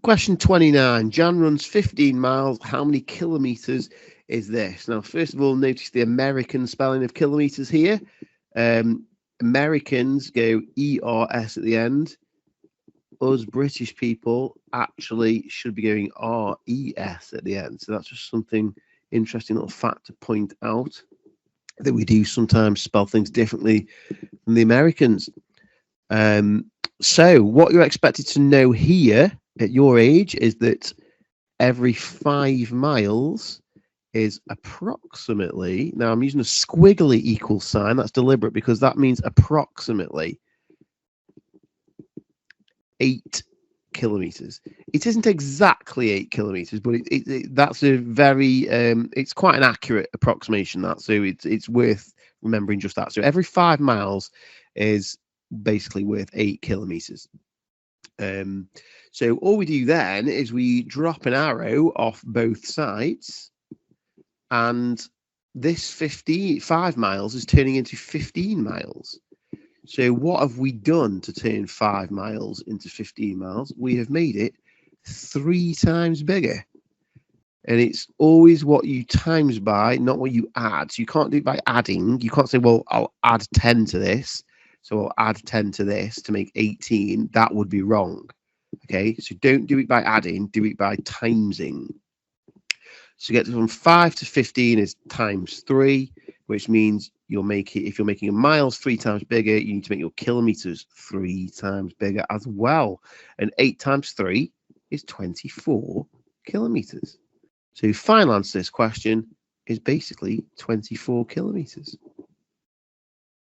question 29. Jan runs 15 miles. How many kilometers is this? Now, first of all, notice the American spelling of kilometers here. Americans go ERS at the end. Us British people actually should be going RES at the end. So that's just something interesting little fact to point out, that we do sometimes spell things differently than the Americans. So what you're expected to know here at your age is that every 5 miles is approximately, now I'm using a squiggly equal sign, that's deliberate because that means approximately 8 kilometers. It isn't exactly 8 kilometers, but that's a very it's quite an accurate approximation, that, so it's worth remembering just that. So every 5 miles is basically worth 8 kilometers. So all we do then is we drop an arrow off both sides, and this 5 miles is turning into 15 miles. So what have we done to turn 5 miles into 15 miles? We have made it 3 times bigger. And it's always what you times by, not what you add. So you can't do it by adding. You can't say, well, I'll add 10 to this, so I'll add 10 to this to make 18. That would be wrong. Okay, so don't do it by adding, do it by timesing. So get from 5 to 15 is times 3, which means you'll make it, if you're making your miles 3 times bigger, you need to make your kilometers 3 times bigger as well. And 8 times 3 is 24 kilometers. So final answer to this question is basically 24 kilometers.